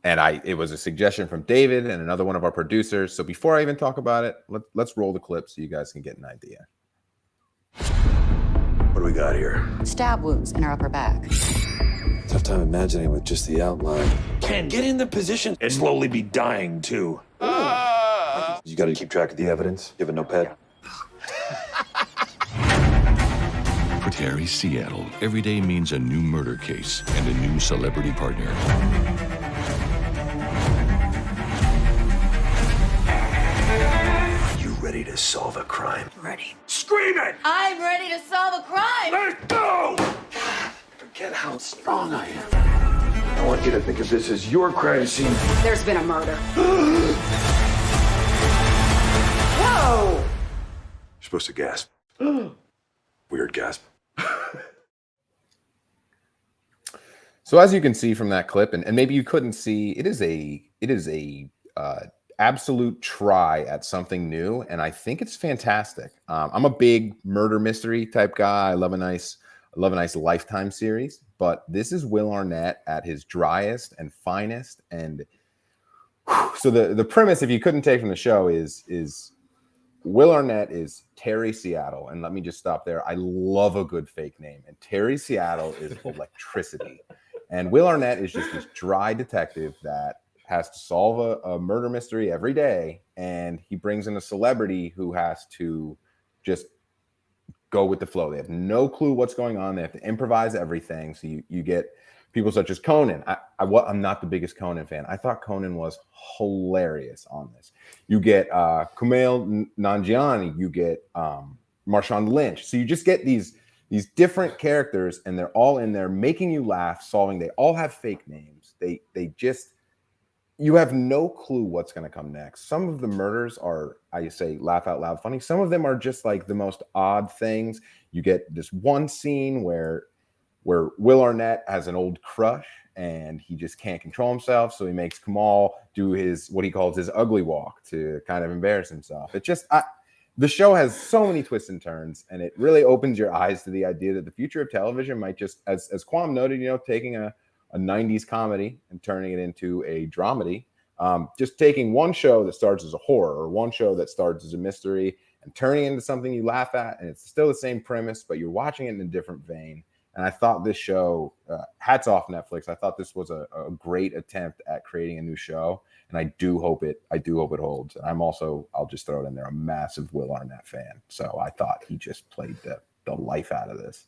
And it was a suggestion from David and another one of our producers. So before I even talk about it, let's roll the clip so you guys can get an idea. What do we got here? Stab wounds in her upper back. Tough time imagining with just the outline. Ken, get in the position and slowly be dying too. You got to keep track of the evidence. You have a notepad? For Terry Seattle, every day means a new murder case and a new celebrity partner. You ready to solve a crime? Ready. Scream it! I'm ready to solve a crime! Let's go! Forget how strong I am. I want you to think of this as your crime scene. There's been a murder. Whoa! You're supposed to gasp. Weird gasp. So as you can see from that clip, and maybe you couldn't see, it is a absolute try at something new, and I think it's fantastic. I'm a big murder mystery type guy. I love a nice Lifetime series, but this is Will Arnett at his driest and finest. And so the premise, if you couldn't take from the show, is Will Arnett is Terry Seattle, and let me just stop there. I love a good fake name, and Terry Seattle is electricity, and Will Arnett is just this dry detective that has to solve a murder mystery every day, and he brings in a celebrity who has to just go with the flow. They have no clue what's going on. They have to improvise everything. So you get people such as Conan. I'm not the biggest Conan fan. I thought Conan was hilarious on this. You get Kumail Nanjiani. You get Marshawn Lynch. So you just get these different characters, and they're all in there making you laugh, solving. They all have fake names. You have no clue what's going to come next. Some of the murders are, I say, laugh out loud funny. Some of them are just like the most odd things. You get this one scene where where Will Arnett has an old crush and he just can't control himself. So he makes Kamal do what he calls his ugly walk to kind of embarrass himself. It just, the show has so many twists and turns, and it really opens your eyes to the idea that the future of television might just, as Quam noted, taking a 90s comedy and turning it into a dramedy. Just taking one show that starts as a horror or one show that starts as a mystery and turning it into something you laugh at, and it's still the same premise, but you're watching it in a different vein. And I thought this show, hats off Netflix. I thought this was a great attempt at creating a new show, and I do hope it holds. And I'll just throw it in there, a massive Will Arnett fan. So I thought he just played the life out of this.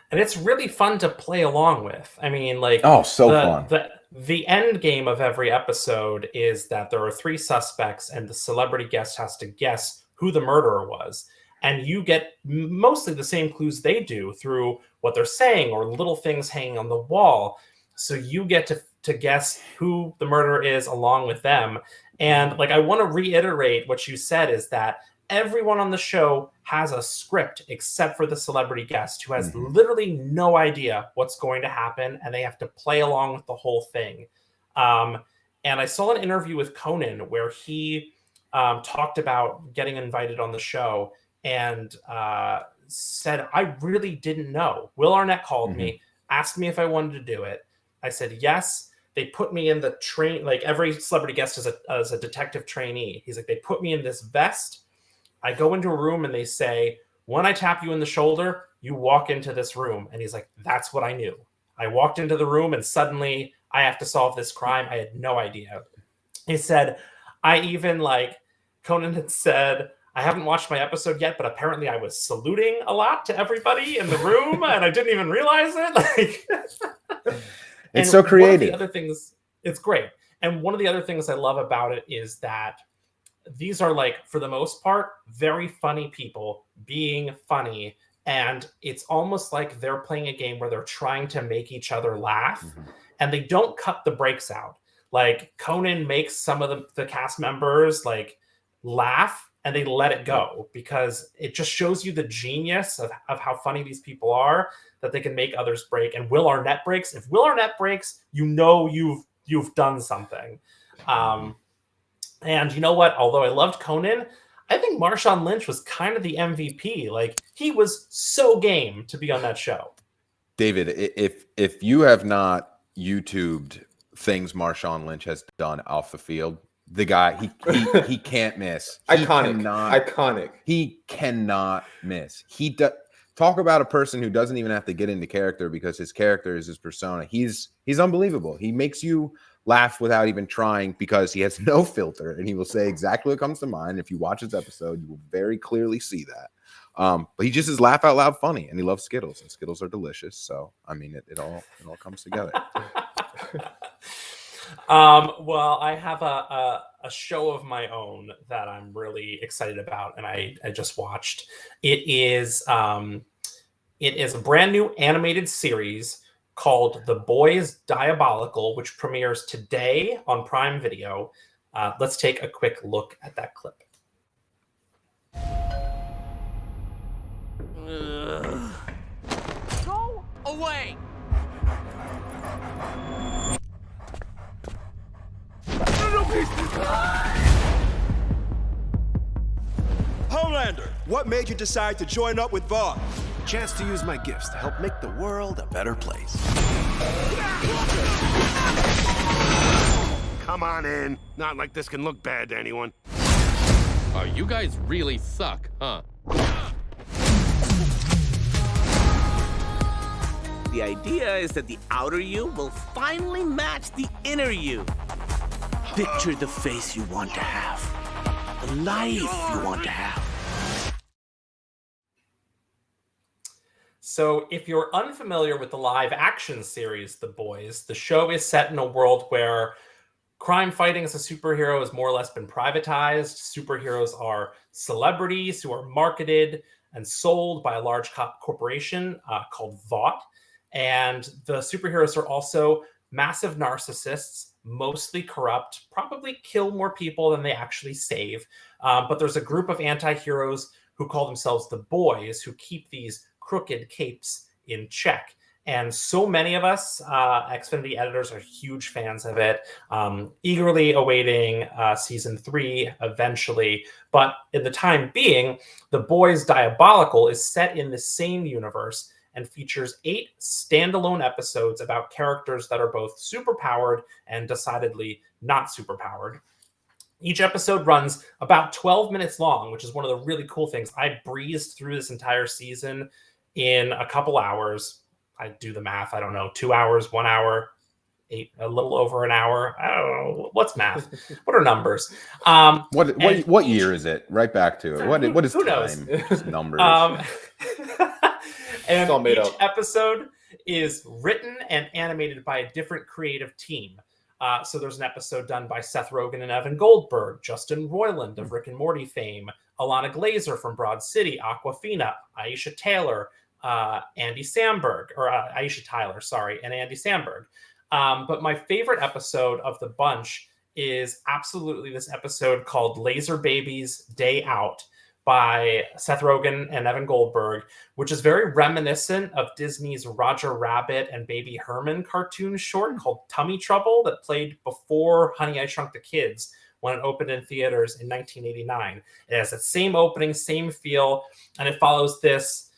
And it's really fun to play along with. I mean, like, fun. The end game of every episode is that there are 3 suspects, and the celebrity guest has to guess who the murderer was. And you get mostly the same clues they do through what they're saying or little things hanging on the wall. So you get to guess who the murderer is along with them. And like, I want to reiterate what you said, is that everyone on the show has a script except for the celebrity guest, who has literally no idea what's going to happen, and they have to play along with the whole thing. And I saw an interview with Conan where he talked about getting invited on the show, and said, I really didn't know. Will Arnett called me, asked me if I wanted to do it. I said yes. They put me in the train, like every celebrity guest as a detective trainee. He's like, they put me in this vest. I go into a room and they say, when I tap you in the shoulder, you walk into this room. And he's like, that's what I knew. I walked into the room and suddenly I have to solve this crime. I had no idea. He said, Conan had said, I haven't watched my episode yet, but apparently I was saluting a lot to everybody in the room and I didn't even realize it. It's so creative. One of the other things, it's great. And one of the other things I love about it is that these are, like, for the most part, very funny people being funny. And it's almost like they're playing a game where they're trying to make each other laugh, and they don't cut the breaks out. Like, Conan makes some of the cast members like laugh, and they let it go because it just shows you the genius of how funny these people are, that they can make others break. And Will Arnett breaks. If Will Arnett breaks, you've done something. And you know what? Although I loved Conan, I think Marshawn Lynch was kind of the MVP. Like, he was so game to be on that show. David, if you have not YouTubed things Marshawn Lynch has done off the field, the guy, he can't miss. Iconic. He cannot miss. Talk about a person who doesn't even have to get into character because his character is his persona. He's unbelievable. He makes you laugh without even trying because he has no filter, and he will say exactly what comes to mind. If you watch his episode, you will very clearly see that. But he just is laugh out loud funny, and he loves Skittles, and Skittles are delicious. So I mean, it all comes together. Well, I have a show of my own that I'm really excited about, and I just watched. It is a brand new animated series called The Boys Diabolical, which premieres today on Prime Video. Let's take a quick look at that clip. Go away! Homelander, what made you decide to join up with Vaughn? Chance to use my gifts to help make the world a better place. Come on in. Not like this can look bad to anyone. Oh, you guys really suck, huh? The idea is that the outer you will finally match the inner you. Picture the face you want to have, the life you want to have. So if you're unfamiliar with the live action series, The Boys, the show is set in a world where crime fighting as a superhero has more or less been privatized. Superheroes are celebrities who are marketed and sold by a large corporation called Vought. And the superheroes are also massive narcissists, mostly corrupt, probably kill more people than they actually save. But there's a group of anti-heroes who call themselves the Boys, who keep these crooked capes in check. And so many of us Xfinity editors are huge fans of it, eagerly awaiting season 3 eventually. But in the time being, The Boys Diabolical is set in the same universe and features 8 standalone episodes about characters that are both superpowered and decidedly not superpowered. Each episode runs about 12 minutes long, which is one of the really cool things. I breezed through this entire season in a couple hours. I do the math. I don't know, 2 hours, 1 hour, 8, a little over an hour. I don't know. What's math? What are numbers? What year is it? Right back to it. What is who time? Just numbers. And all made each up. episode is written and animated by a different creative team. So there's an episode done by Seth Rogen and Evan Goldberg, Justin Roiland of Rick and Morty fame, Alana Glazer from Broad City, Awkwafina, Aisha Taylor, Andy Samberg, or Aisha Tyler, sorry, and Andy Samberg. But my favorite episode of the bunch is absolutely this episode called Laser Babies Day Out by Seth Rogen and Evan Goldberg, which is very reminiscent of Disney's Roger Rabbit and Baby Herman cartoon short called Tummy Trouble that played before Honey, I Shrunk the Kids when it opened in theaters in 1989. It has that same opening, same feel, and it follows this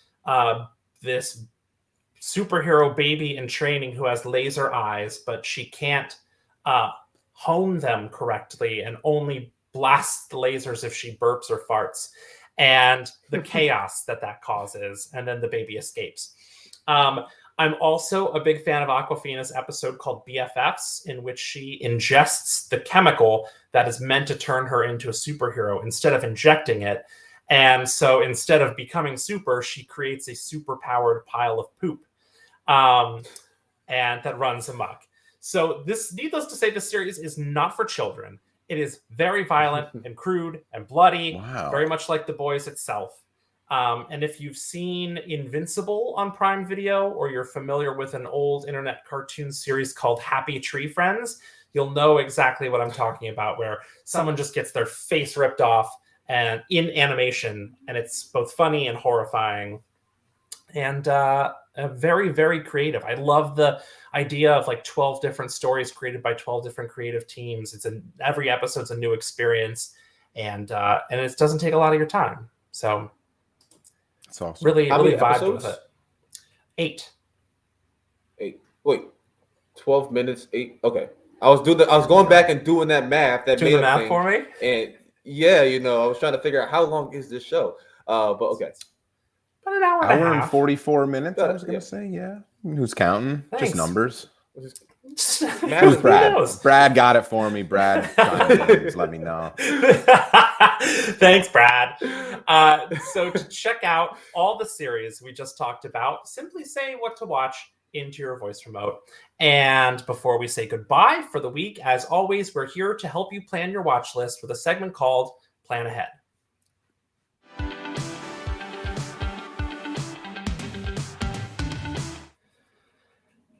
superhero baby in training who has laser eyes, but she can't hone them correctly and only blasts the lasers if she burps or farts, and the chaos that causes, and then the baby escapes. I'm also a big fan of Awkwafina's episode called BFFs, in which she ingests the chemical that is meant to turn her into a superhero instead of injecting it. And so instead of becoming super, she creates a super-powered pile of poop, and that runs amok. So this, needless to say, this series is not for children. It is very violent and crude and bloody, very much like The Boys itself. And if you've seen Invincible on Prime Video, or you're familiar with an old internet cartoon series called Happy Tree Friends, you'll know exactly what I'm talking about, where someone just gets their face ripped off and in animation, and it's both funny and horrifying, and very, very creative. I love the idea of like 12 different stories created by 12 different creative teams. Every episode's a new experience, and it doesn't take a lot of your time. So it's awesome. Really, How really many vibed episodes? with it. 8. Wait, 12 minutes, 8. Okay. I was going back and doing that math. Doing the math for me? And yeah, I was trying to figure out how long is this show. But okay. About an hour and a Hour and half. 44 minutes, I was going to say, yeah. Who's counting? Thanks. Just numbers. Math Who's is- Brad? Brad got it for me. Brad, just let me know. Thanks, Brad. So to check out all the series we just talked about, simply say what to watch into your voice remote. And before we say goodbye for the week, as always, we're here to help you plan your watch list with a segment called Plan Ahead.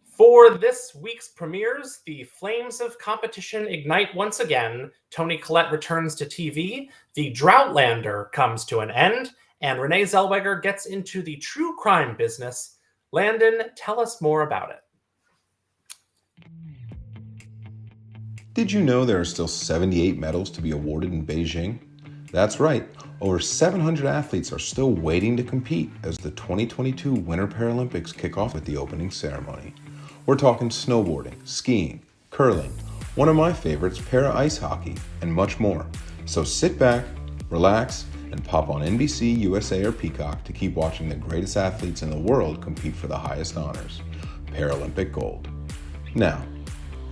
For this week's premieres, the flames of competition ignite once again. Toni Collette returns to TV, The Droughtlander comes to an end, and Renee Zellweger gets into the true crime business. Landon, tell us more about it. Did you know there are still 78 medals to be awarded in Beijing? That's right. Over 700 athletes are still waiting to compete as the 2022 Winter Paralympics kick off with the opening ceremony. We're talking snowboarding, skiing, curling, one of my favorites, para-ice hockey, and much more. So sit back, relax, and pop on NBC, USA, or Peacock to keep watching the greatest athletes in the world compete for the highest honors, Paralympic gold. Now,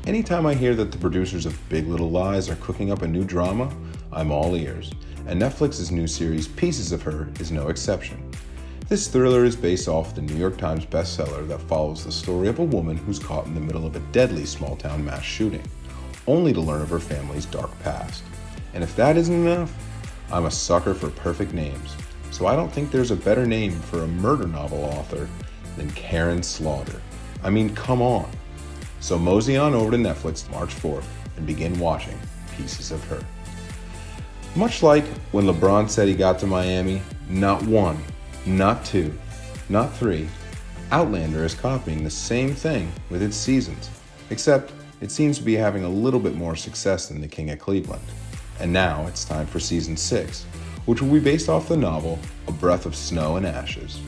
anytime I hear that the producers of Big Little Lies are cooking up a new drama, I'm all ears, and Netflix's new series Pieces of Her is no exception. This thriller is based off the New York Times bestseller that follows the story of a woman who's caught in the middle of a deadly small-town mass shooting, only to learn of her family's dark past. And if that isn't enough, I'm a sucker for perfect names, so I don't think there's a better name for a murder novel author than Karen Slaughter. I mean, come on. So mosey on over to Netflix March 4th and begin watching Pieces of Her. Much like when LeBron said he got to Miami, not one, not two, not three, Outlander is copying the same thing with its seasons, except it seems to be having a little bit more success than The King of Cleveland. And now it's time for Season 6, which will be based off the novel A Breath of Snow and Ashes.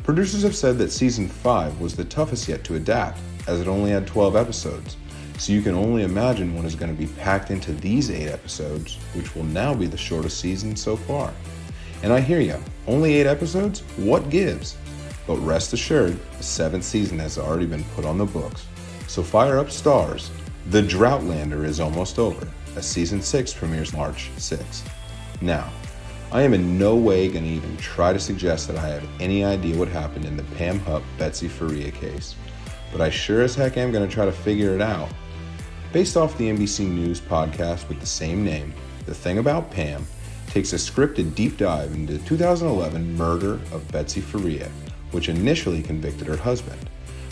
Producers have said that Season 5 was the toughest yet to adapt, as it only had 12 episodes, so you can only imagine what is going to be packed into these 8 episodes, which will now be the shortest season so far. And I hear ya, only 8 episodes? What gives? But rest assured, the 7th season has already been put on the books. So fire up stars. The Droughtlander is almost over, as Season 6 premieres March 6th. Now, I am in no way going to even try to suggest that I have any idea what happened in the Pam Hupp Betsy Faria case, but I sure as heck am going to try to figure it out. Based off the NBC News podcast with the same name, The Thing About Pam takes a scripted deep dive into the 2011 murder of Betsy Faria, which initially convicted her husband.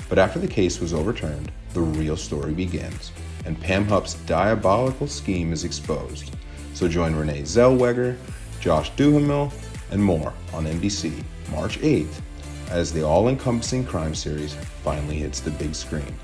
But after the case was overturned, the real story begins, and Pam Hupp's diabolical scheme is exposed. So join Renee Zellweger, Josh Duhamel, and more on NBC March 8th as the all-encompassing crime series finally hits the big screen.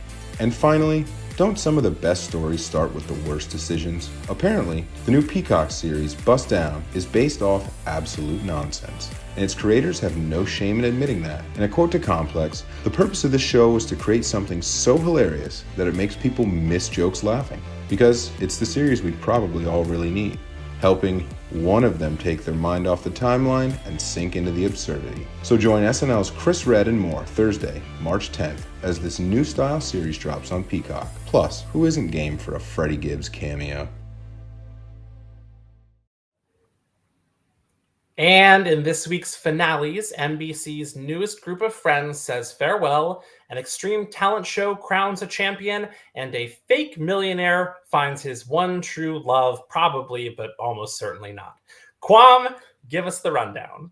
And finally, don't some of the best stories start with the worst decisions? Apparently, the new Peacock series, Bust Down, is based off absolute nonsense, and its creators have no shame in admitting that. In a quote to Complex, the purpose of the show was to create something so hilarious that it makes people miss jokes laughing, because it's the series we probably all really need, helping one of them take their mind off the timeline and sink into the absurdity. So join SNL's Chris Redd and more Thursday, March 10th, as this new style series drops on Peacock. Plus, who isn't game for a Freddie Gibbs cameo? And in this week's finales, NBC's newest group of friends says farewell, an extreme talent show crowns a champion, and a fake millionaire finds his one true love, probably, but almost certainly not. Quam, give us the rundown.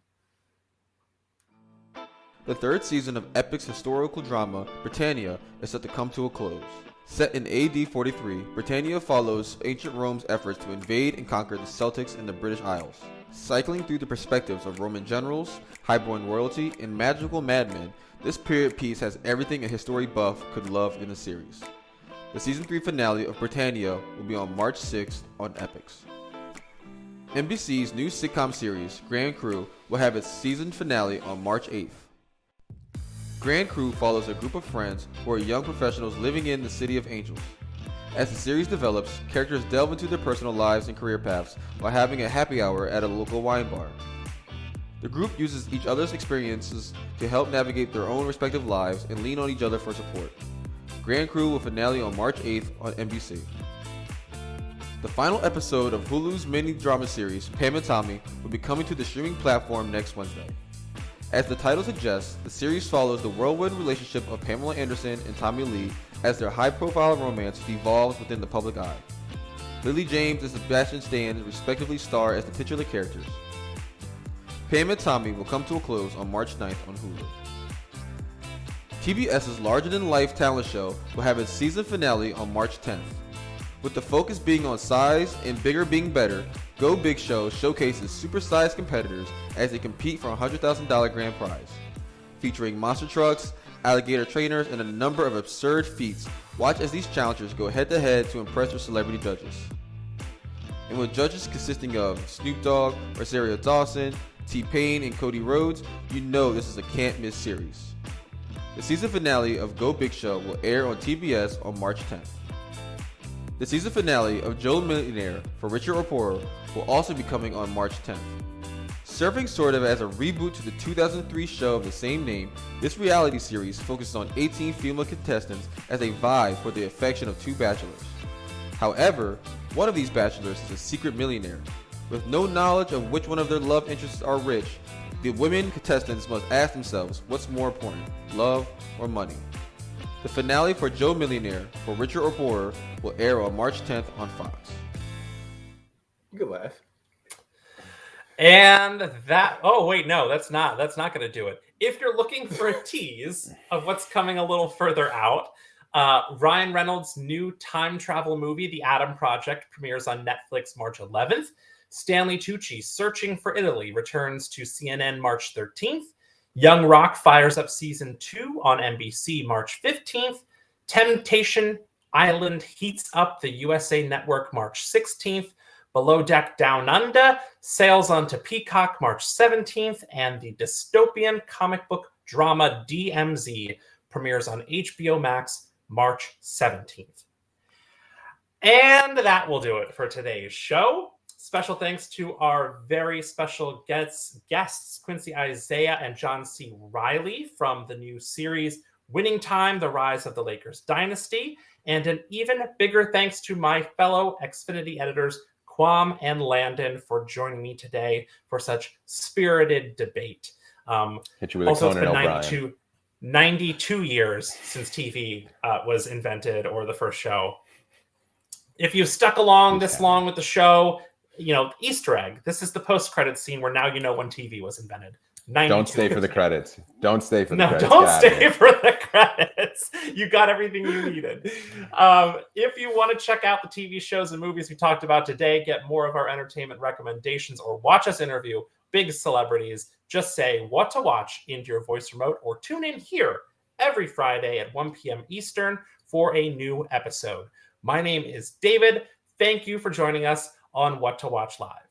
The third season of Epic's historical drama, Britannia, is set to come to a close. Set in AD 43, Britannia follows ancient Rome's efforts to invade and conquer the Celtics in the British Isles. Cycling through the perspectives of Roman generals, highborn royalty, and magical madmen, this period piece has everything a history buff could love in the series. The season 3 finale of Britannia will be on March 6th on Epix. NBC's new sitcom series, Grand Crew, will have its season finale on March 8th. Grand Crew follows a group of friends who are young professionals living in the City of Angels. As the series develops, characters delve into their personal lives and career paths while having a happy hour at a local wine bar. The group uses each other's experiences to help navigate their own respective lives and lean on each other for support. Grand Crew will finale on March 8th on NBC. The final episode of Hulu's mini drama series, Pam and Tommy, will be coming to the streaming platform next Wednesday. As the title suggests, the series follows the whirlwind relationship of Pamela Anderson and Tommy Lee as their high-profile romance devolves within the public eye. Lily James and Sebastian Stan respectively star as the titular characters. Pam and Tommy will come to a close on March 9th on Hulu. TBS's larger-than-life talent show will have its season finale on March 10th. With the focus being on size and bigger being better, Go Big Show showcases supersized competitors as they compete for a $100,000 grand prize. Featuring monster trucks, alligator trainers, and a number of absurd feats, watch as these challengers go head-to-head to impress their celebrity judges. And with judges consisting of Snoop Dogg, Rosario Dawson, T-Pain, and Cody Rhodes, you know this is a can't-miss series. The season finale of Go Big Show will air on TBS on March 10th. The season finale of Joe Millionaire for Richer or Poorer will also be coming on March 10th. Serving sort of as a reboot to the 2003 show of the same name, this reality series focuses on 18 female contestants as they vie for the affection of 2 bachelors. However, one of these bachelors is a secret millionaire. With no knowledge of which one of their love interests are rich, the women contestants must ask themselves what's more important, love or money. The finale for Joe Millionaire for Richer or Poorer will air on March 10th on Fox. You can laugh. And that, oh wait, no, that's not going to do it. If you're looking for a tease of what's coming a little further out, Ryan Reynolds' new time travel movie, The Adam Project, premieres on Netflix March 11th. Stanley Tucci's Searching for Italy returns to CNN March 13th. Young Rock fires up season 2 on NBC March 15th. Temptation Island heats up the USA Network March 16th. Below Deck Down Under sails onto Peacock March 17th. And the dystopian comic book drama DMZ premieres on HBO Max March 17th. And that will do it for today's show. Special thanks to our very special guests, Quincy Isaiah and John C. Reilly from the new series Winning Time, The Rise of the Lakers Dynasty. And an even bigger thanks to my fellow Xfinity editors, Quam and Landon, for joining me today for such spirited debate. Hit you with also, a Conan O'Brien. 92 years since TV was invented, or the first show. If you've stuck along this long with the show, Easter egg. This is the post-credit scene where now you know when TV was invented. Don't stay for the credits. Don't stay for the credits. No, don't stay for the credits. You got everything you needed. If you want to check out the TV shows and movies we talked about today, get more of our entertainment recommendations, or watch us interview big celebrities, just say what to watch into your voice remote, or tune in here every Friday at 1 p.m. Eastern for a new episode. My name is David. Thank you for joining us on What to Watch Live.